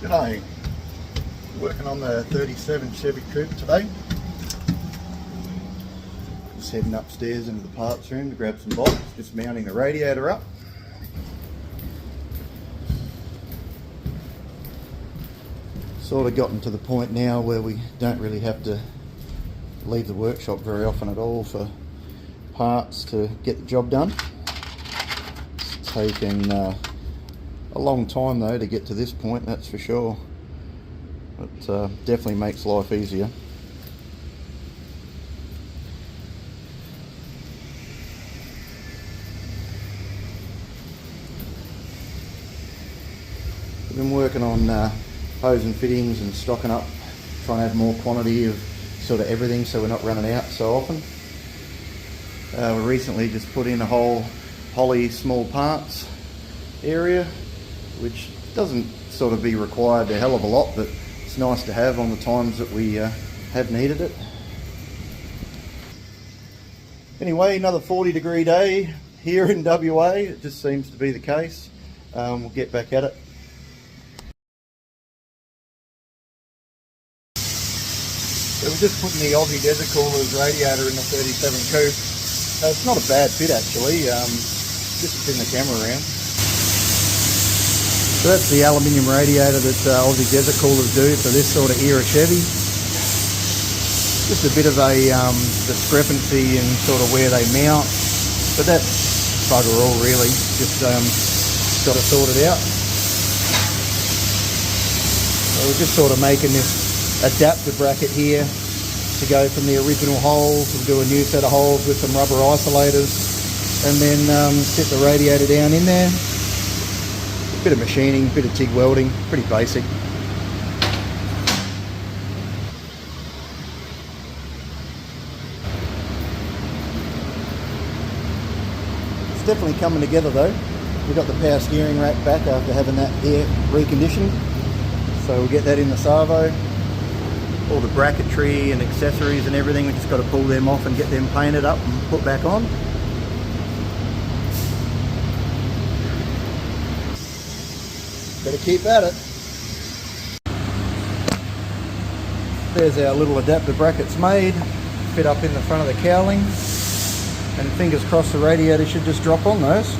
G'day, working on the 37 Chevy Coupe today. Just heading upstairs into the parts room to grab some bolts, just mounting the radiator up. Sort of gotten to the point now where we don't really have to leave the workshop very often at all for parts to get the job done. It's taken a long time though to get to this point, that's for sure. But definitely makes life easier. We've been working on hose and fittings and stocking up, trying to have more quantity of sort of everything so we're not running out so often. We recently just put in a whole poly small parts area, which doesn't sort of be required a hell of a lot, but it's nice to have on the times that we have needed it. Anyway, another 40-degree day here in WA. It just seems to be the case. We'll get back at it. So we're just putting the Aussie Desert Coolers radiator in the 37 Coupe. It's not a bad fit actually, just to spin the camera around. So that's the aluminium radiator that Aussie Desert Coolers do for this sort of era Chevy. Just a bit of a discrepancy in sort of where they mount, but that's bugger all really, just got it sorted out. So we're just sort of making this adapter bracket here to go from the original holes. We'll do a new set of holes with some rubber isolators and then sit the radiator down in there. Bit of machining, bit of TIG welding, pretty basic. It's definitely coming together though. We've got the power steering rack back after having that air reconditioned. So we'll get that in the servo. All the bracketry and accessories and everything, we just got to pull them off and get them painted up and put back on. Better keep at it. There's our little adapter brackets made, fit up in the front of the cowling, and fingers crossed the radiator should just drop on those.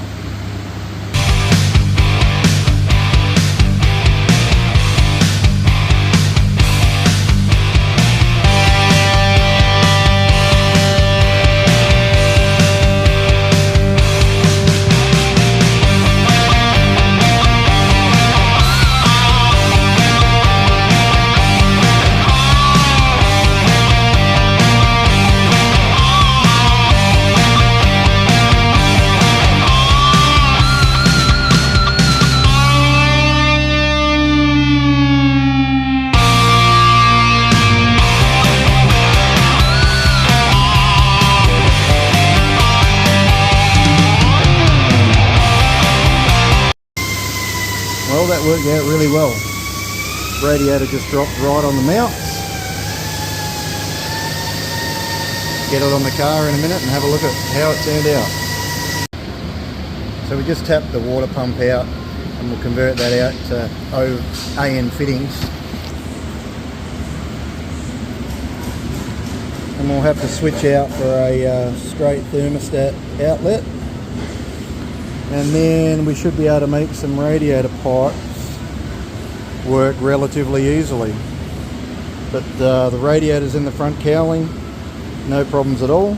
Well, that worked out really well. Radiator just dropped right on the mounts. Get it on the car in a minute and have a look at how it turned out. So we just tapped the water pump out and we'll convert that out to AN fittings. And we'll have to switch out for a straight thermostat outlet. And then we should be able to make some radiator pipes work relatively easily. But the radiator's in the front cowling, no problems at all.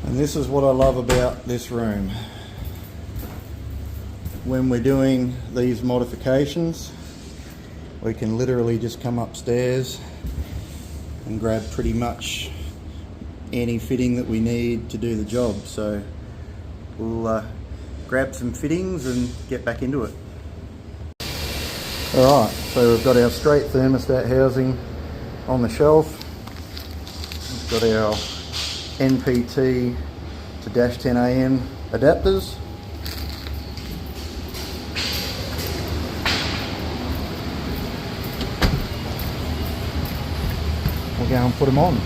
And this is what I love about this room. When we're doing these modifications, we can literally just come upstairs and grab pretty much any fitting that we need to do the job. So we'll grab some fittings and get back into it. Alright, so we've got our straight thermostat housing on the shelf. We've got our NPT to -10AM adapters. go and put them on.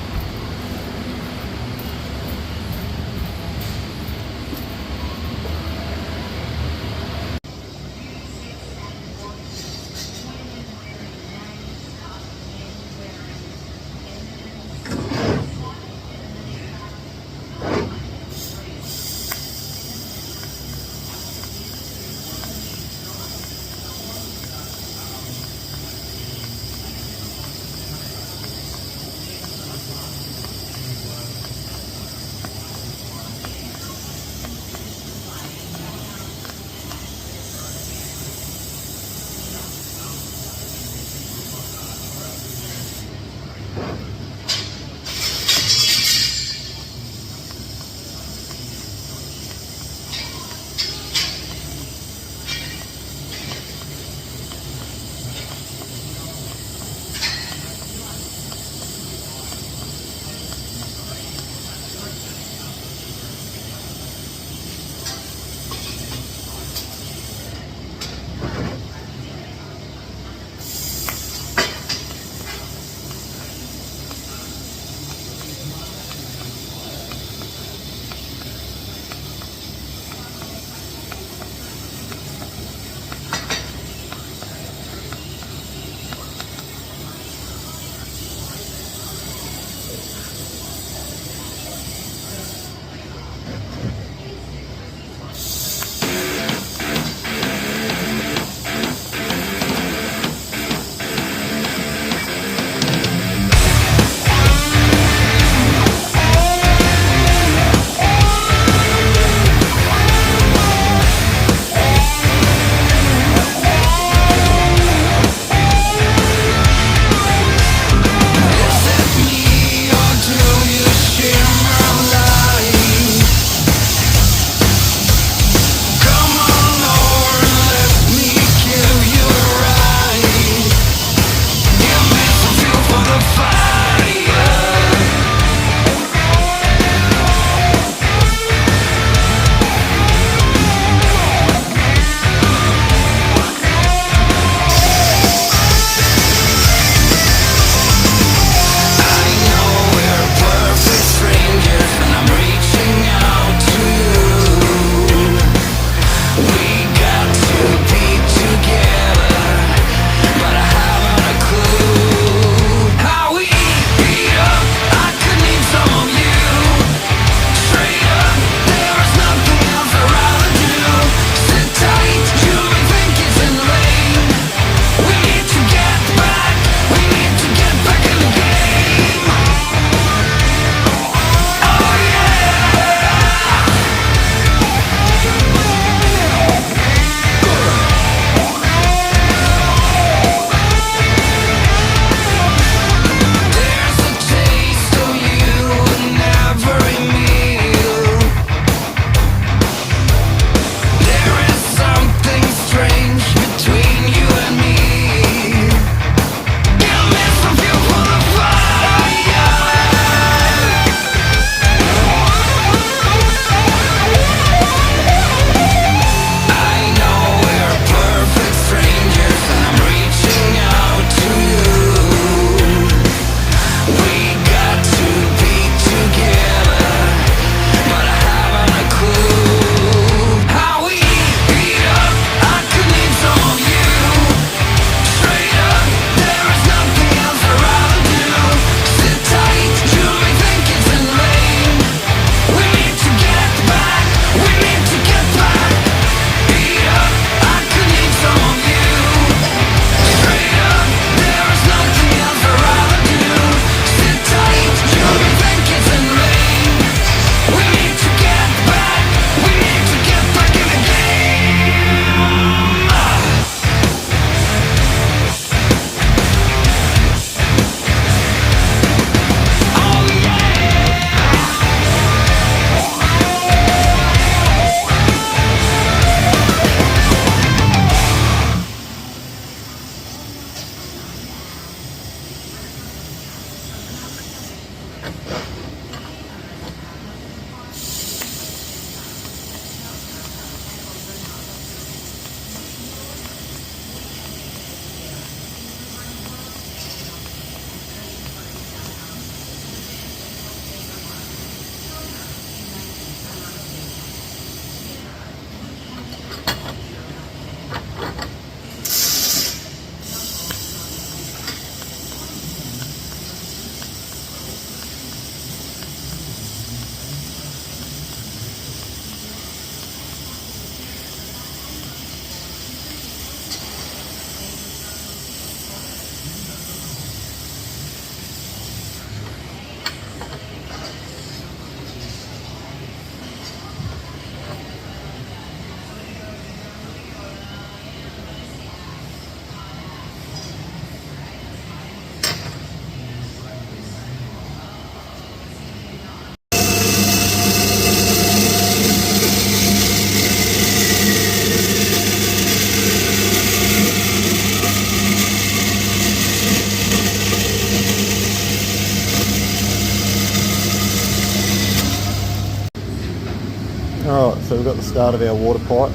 we've got the start of our water pipe.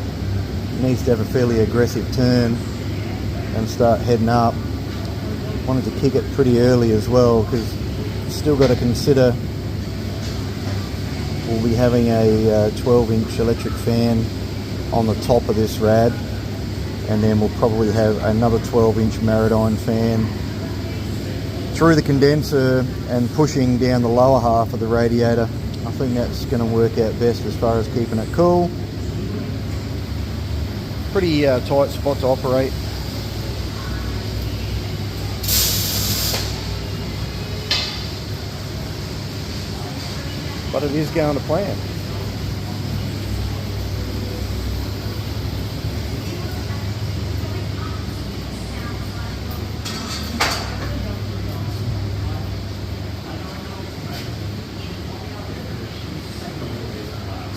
It needs to have a fairly aggressive turn and start heading up. Wanted to kick it pretty early as well, because still got to consider we'll be having a 12-inch electric fan on the top of this rad, and then we'll probably have another 12-inch Maridine fan through the condenser and pushing down the lower half of the radiator. I think that's going to work out best as far as keeping it cool. Pretty tight spot to operate. But it is going to plan.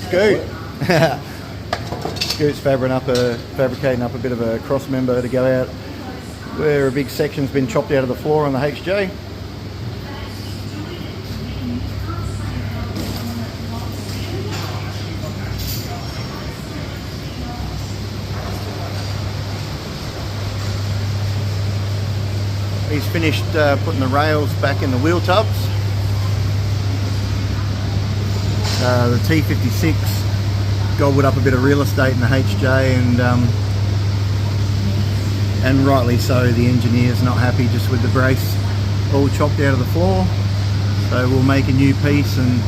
Scoot. Scoot's fabricating up a bit of a cross member to go out where a big section's been chopped out of the floor on the HJ. He's finished putting the rails back in the wheel tubs. The T56 gobbled up a bit of real estate in the HJ, and rightly so. The engineer's not happy just with the brace all chopped out of the floor. So we'll make a new piece and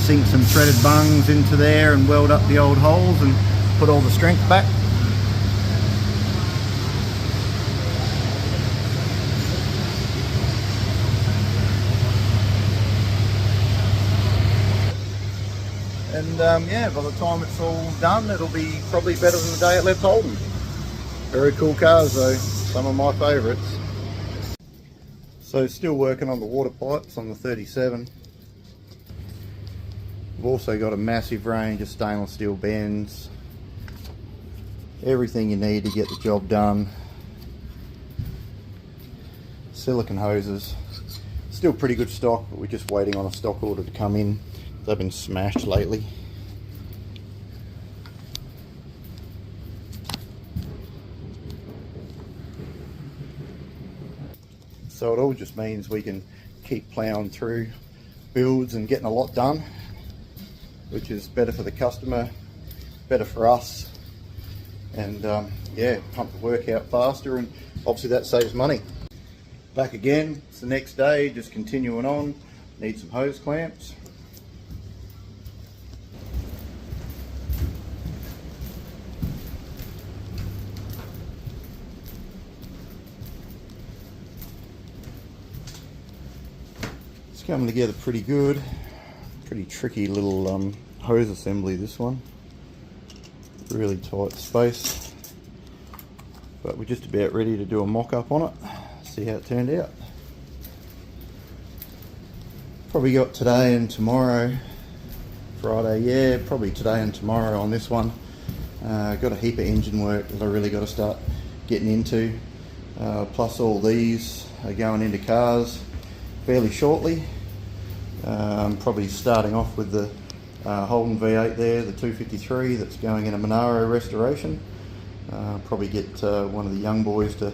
sink some threaded bungs into there and weld up the old holes and put all the strength back. And yeah, by the time it's all done, it'll be probably better than the day it left Holden. Very cool cars though, some of my favourites. So still working on the water pipes on the 37. We've also got a massive range of stainless steel bends. Everything you need to get the job done. Silicone hoses. Still pretty good stock, but we're just waiting on a stock order to come in. They've been smashed lately. So it all just means we can keep ploughing through builds and getting a lot done, which is better for the customer, better for us, and yeah, pump the work out faster, and obviously that saves money. Back again, it's the next day, just continuing on. Need some hose clamps. It's coming together pretty good. Pretty tricky little hose assembly, this one. Really tight space. But we're just about ready to do a mock-up on it. See how it turned out. Probably got today and tomorrow. Friday, yeah, probably today and tomorrow on this one. Got a heap of engine work that I really got to start getting into. Plus all these are going into cars fairly shortly. Probably starting off with the Holden V8 there, the 253 that's going in a Monaro restoration. Probably get one of the young boys to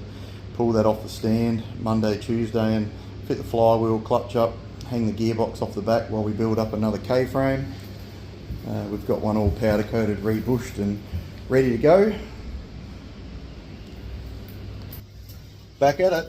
pull that off the stand Monday, Tuesday, and fit the flywheel, clutch up, hang the gearbox off the back while we build up another K-frame. We've got one all powder coated, rebushed and ready to go. Back at it.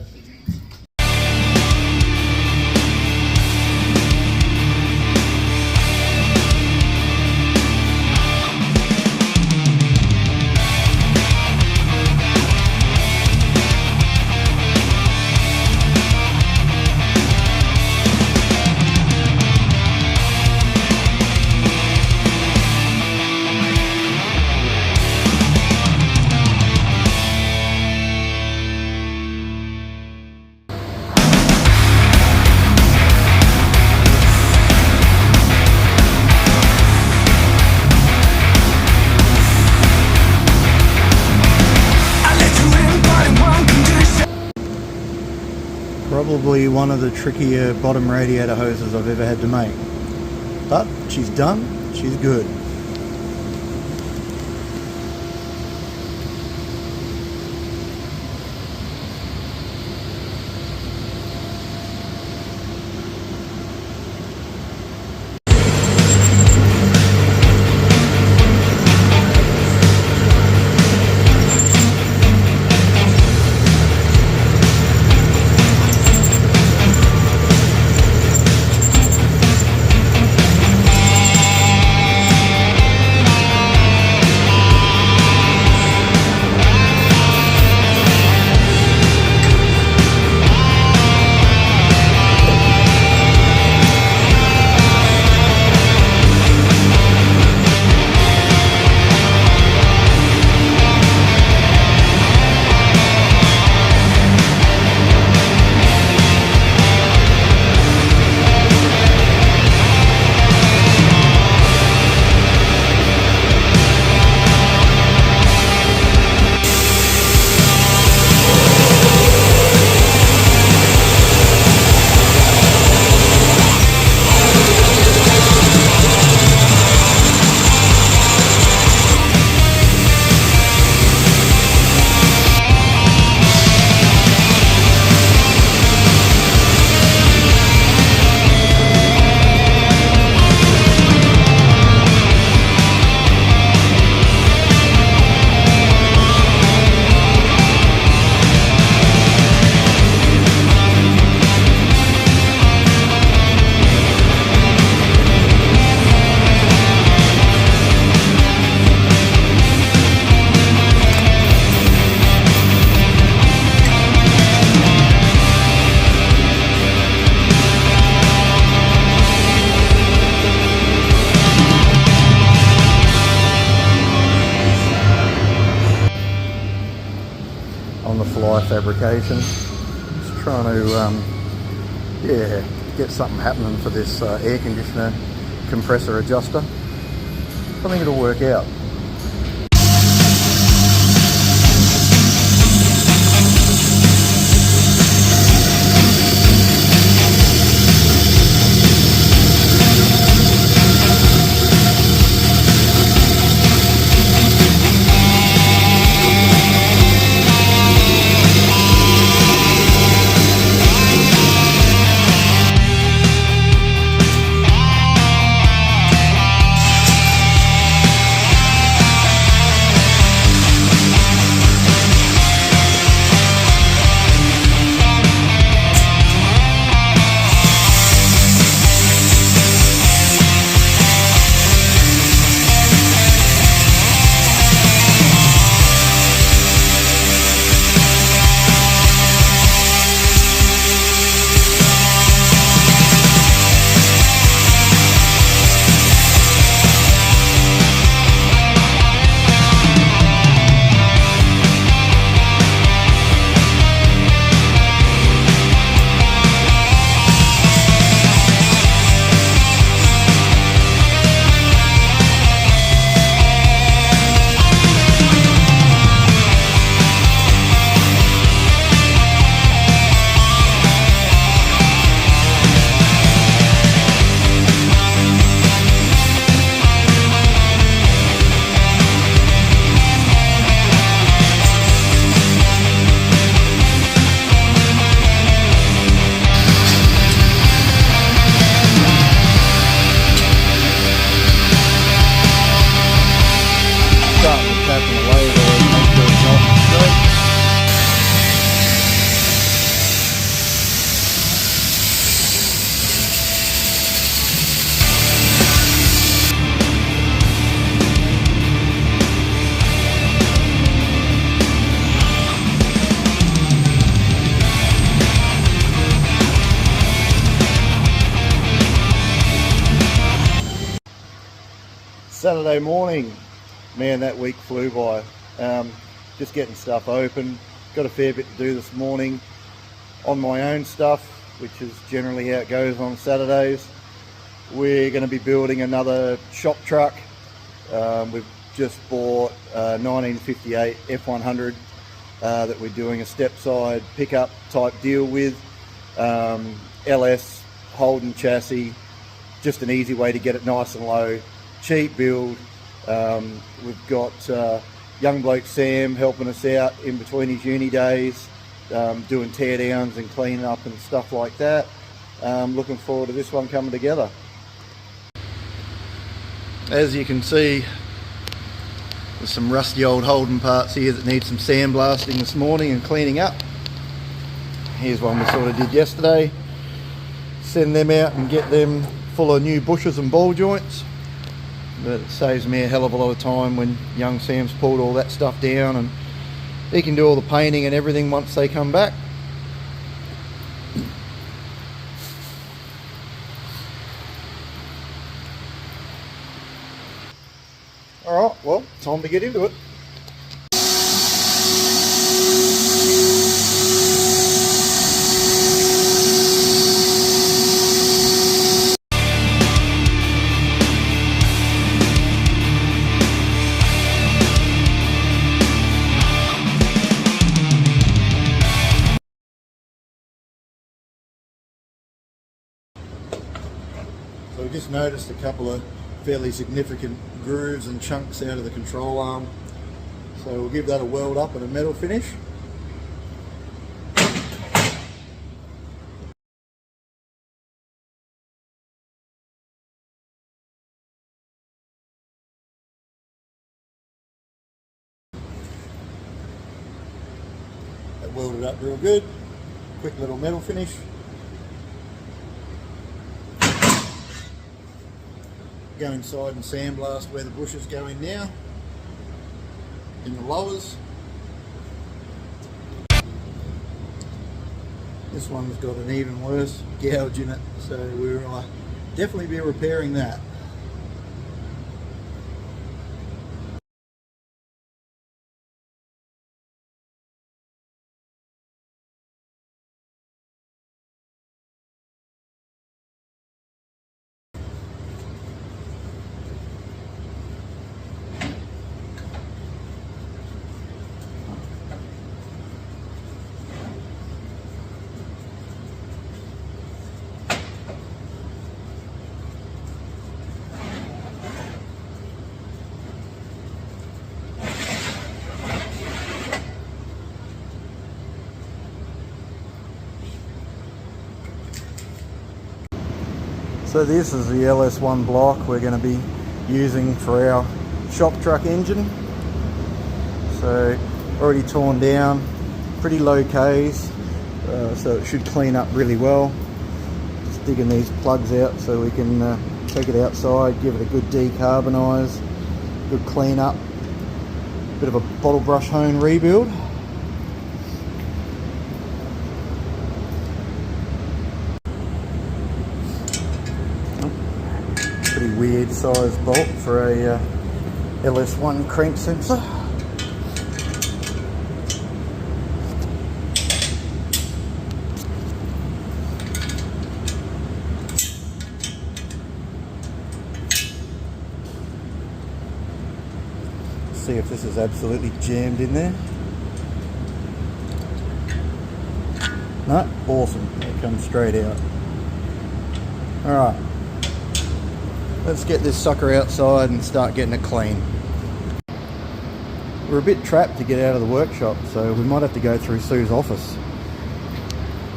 Probably one of the trickier bottom radiator hoses I've ever had to make. But she's done, she's good. by fabrication. Just trying to yeah, get something happening for this air conditioner compressor adjuster. I think it'll work out. Saturday morning, man, that week flew by. Just getting stuff open. Got a fair bit to do this morning on my own stuff, which is generally how it goes on Saturdays. We're going to be building another shop truck. We've just bought a 1958 F100 that we're doing a step-side pickup type deal with. LS Holden chassis, just an easy way to get it nice and low. Cheap build. We've got young bloke Sam helping us out in between his uni days, doing tear downs and cleaning up and stuff like that. Looking forward to this one coming together. As you can see, there's some rusty old Holden parts here that need some sandblasting this morning and cleaning up. Here's one we sort of did yesterday. Send them out and get them full of new bushes and ball joints. But it saves me a hell of a lot of time when young Sam's pulled all that stuff down, and he can do all the painting and everything once they come back. Alright, well, time to get into it. So we just noticed a couple of fairly significant grooves and chunks out of the control arm. So we'll give that a weld up and a metal finish. That welded up real good. Quick little metal finish. Go inside and sandblast where the bushes go in now, in the lowers. This one's got an even worse gouge in it, so we'll definitely be repairing that. So this is the LS1 block we're going to be using for our shop truck engine. So already torn down, pretty low Ks, so it should clean up really well. Just digging these plugs out so we can take it outside, give it a good decarbonise, good clean up, bit of a bottle brush hone rebuild. Pretty weird size bolt for a LS1 crank sensor. See if this is absolutely jammed in there. No, awesome, it comes straight out. Alright, let's get this sucker outside and start getting it clean. We're a bit trapped to get out of the workshop, so we might have to go through Sue's office.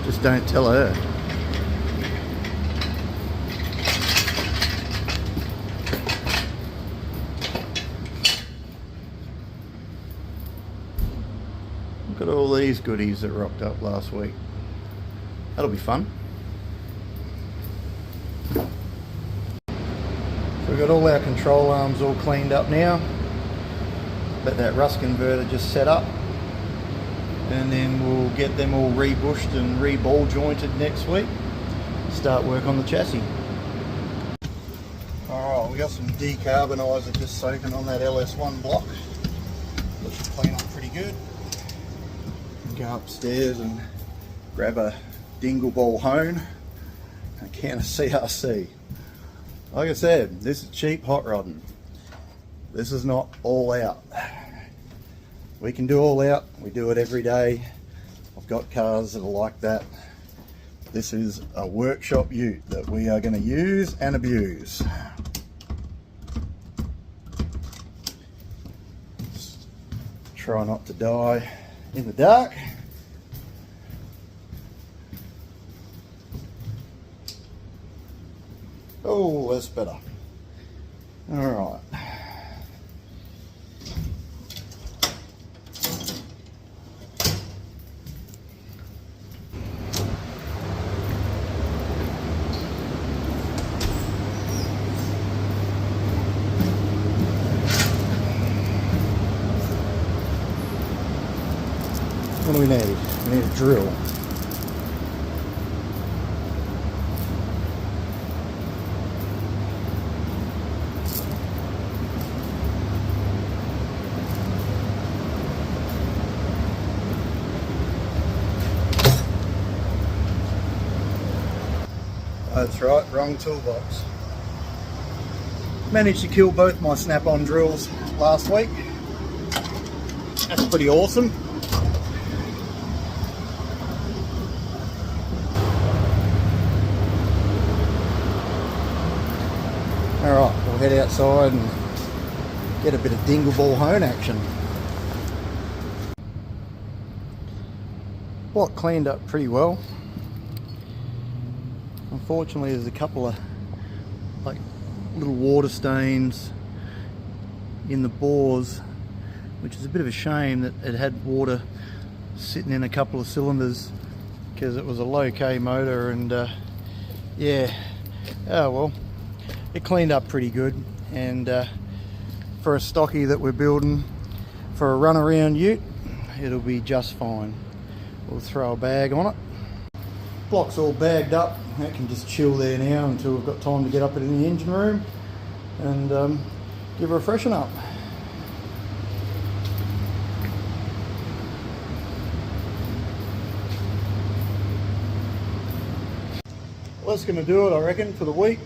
Just don't tell her. Look at all these goodies that rocked up last week. That'll be fun. So we've got all our control arms all cleaned up now. Let that rust converter just set up, and then we'll get them all rebushed and re-ball jointed next week. Start work on the chassis. Alright, we got some decarboniser just soaking on that LS1 block. That should clean up pretty good. Go upstairs and grab a dingle ball hone and a can of CRC. Like I said, this is cheap hot rodding. This is not all out. We can do all out, we do it every day. I've got cars that are like that. This is a workshop ute that we are going to use and abuse. Just try not to die in the dark. Oh, that's better. All right. What do we need? We need a drill. That's right, wrong toolbox. Managed to kill both my snap-on drills last week. That's pretty awesome. Alright, we'll head outside and get a bit of dingle ball hone action. Block cleaned up pretty well. Unfortunately, there's a couple of like little water stains in the bores, which is a bit of a shame that it had water sitting in a couple of cylinders because it was a low K motor, and yeah, oh well, it cleaned up pretty good. And for a stocky that we're building for a run around ute, it'll be just fine. We'll throw a bag on it. Block's all bagged up. That can just chill there now until we've got time to get up it in the engine room and give her a freshen up. Well, that's going to do it, I reckon, for the week.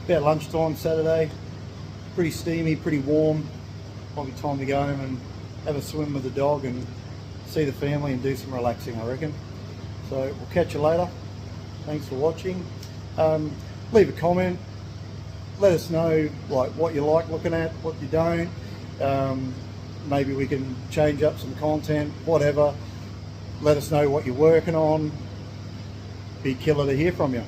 About lunchtime Saturday. Pretty steamy, pretty warm. Might be time to go home and have a swim with the dog and see the family and do some relaxing, I reckon. So we'll catch you later. Thanks for watching. Leave a comment. Let us know like what you like looking at, what you don't. Maybe we can change up some content, whatever. Let us know what you're working on. Be killer to hear from you.